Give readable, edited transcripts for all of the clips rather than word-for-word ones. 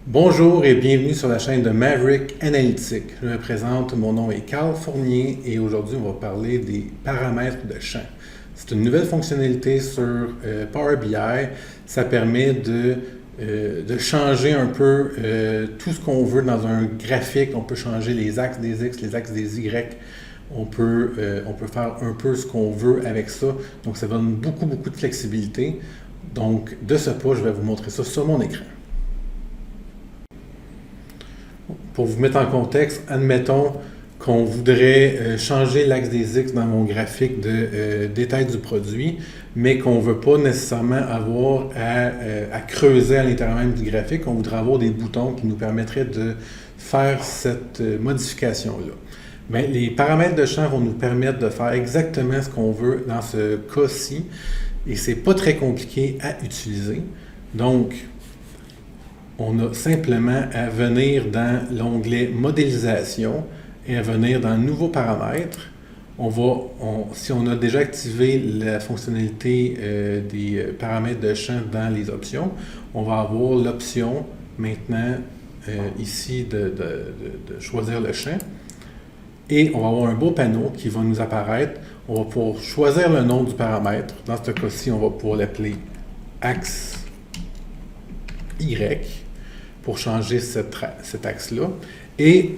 Bonjour et bienvenue sur la chaîne de Maverick Analytics. Je me présente, mon nom est Carl Fournier et aujourd'hui on va parler des paramètres de champ. C'est une nouvelle fonctionnalité sur Power BI. Ça permet de changer un peu tout ce qu'on veut dans un graphique. On peut changer les axes des X, les axes des Y. On peut faire un peu ce qu'on veut avec ça. Donc ça donne beaucoup de flexibilité. Donc de ce pas, je vais vous montrer ça sur mon écran. Pour vous mettre en contexte, admettons qu'on voudrait changer l'axe des X dans mon graphique de détail du produit, mais qu'on ne veut pas nécessairement avoir à creuser à l'intérieur même du graphique. On voudrait avoir des boutons qui nous permettraient de faire cette modification-là. Bien, les paramètres de champ vont nous permettre de faire exactement ce qu'on veut dans ce cas-ci, et c'est pas très compliqué à utiliser. Donc, on a simplement à venir dans l'onglet modélisation et à venir dans nouveaux paramètres. Si on a déjà activé la fonctionnalité des paramètres de champ dans les options, on va avoir l'option maintenant ici de choisir le champ. Et on va avoir un beau panneau qui va nous apparaître. On va pouvoir choisir le nom du paramètre. Dans ce cas-ci, on va pouvoir l'appeler axe Y pour changer cet axe-là. Et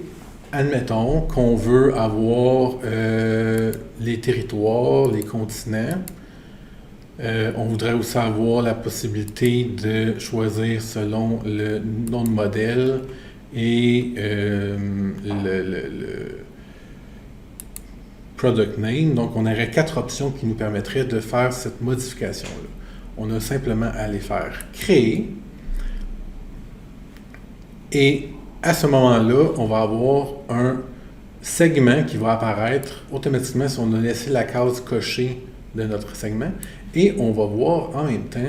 admettons qu'on veut avoir les territoires, les continents. On voudrait aussi avoir la possibilité de choisir selon le nom de modèle et le product name. Donc, on aurait 4 options qui nous permettraient de faire cette modification-là. On a simplement à les faire créer. Et à ce moment-là, on va avoir un segment qui va apparaître automatiquement si on a laissé la case cochée de notre segment. Et on va voir en même temps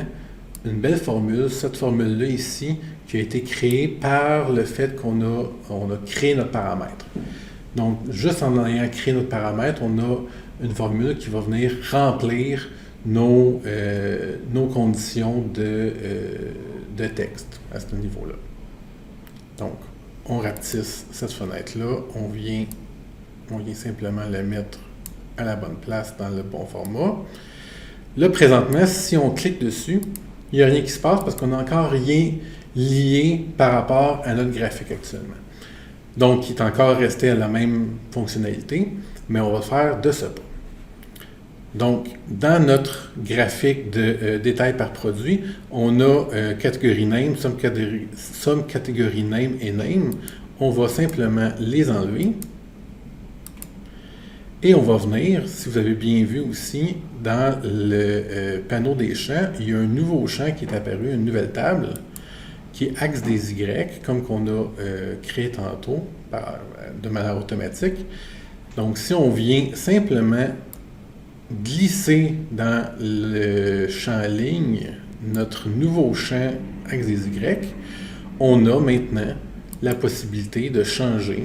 une belle formule, cette formule-là ici, qui a été créée par le fait qu'on a créé notre paramètre. Donc, juste en ayant créé notre paramètre, on a une formule qui va venir remplir nos conditions de texte à ce niveau-là. Donc, on rapetisse cette fenêtre-là, on vient simplement la mettre à la bonne place dans le bon format. Là, présentement, si on clique dessus, il n'y a rien qui se passe parce qu'on n'a encore rien lié par rapport à notre graphique actuellement. Donc, il est encore resté à la même fonctionnalité, mais on va faire de ce pas. Donc, dans notre graphique de détail par produit, on a catégorie name, somme catégorie name et name. On va simplement les enlever. Et on va venir, si vous avez bien vu aussi, dans le panneau des champs, il y a un nouveau champ qui est apparu, une nouvelle table, qui est axe des Y, comme qu'on a créé tantôt de manière automatique. Donc, si on vient simplement glisser dans le champ ligne notre nouveau champ axe des Y, on a maintenant la possibilité de changer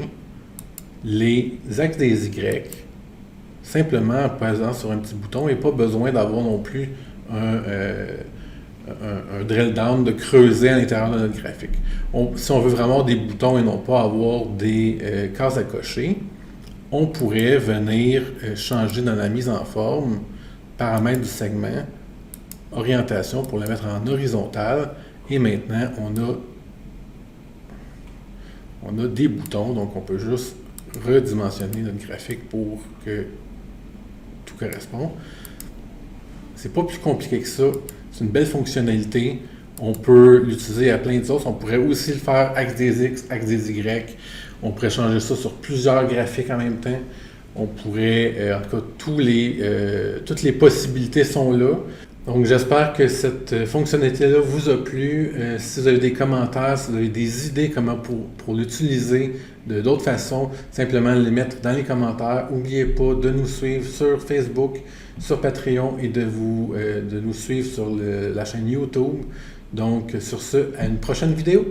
les axes des Y simplement en pesant sur un petit bouton et pas besoin d'avoir non plus un drill down, de creuser à l'intérieur de notre graphique. Si on veut vraiment avoir des boutons et non pas avoir des cases à cocher, on pourrait venir changer dans la mise en forme, paramètres du segment, orientation pour le mettre en horizontal. Et maintenant, on a des boutons, donc on peut juste redimensionner notre graphique pour que tout corresponde. C'est pas plus compliqué que ça. C'est une belle fonctionnalité. On peut l'utiliser à plein de choses. On pourrait aussi le faire axe des X, axe des Y. On pourrait changer ça sur plusieurs graphiques en même temps. On pourrait, en tout cas, toutes les possibilités sont là. Donc, j'espère que cette fonctionnalité-là vous a plu. Si vous avez des commentaires, si vous avez des idées comment pour l'utiliser de d'autres façons, simplement les mettre dans les commentaires. N'oubliez pas de nous suivre sur Facebook, sur Patreon et de nous suivre sur la chaîne YouTube. Donc, sur ce, à une prochaine vidéo.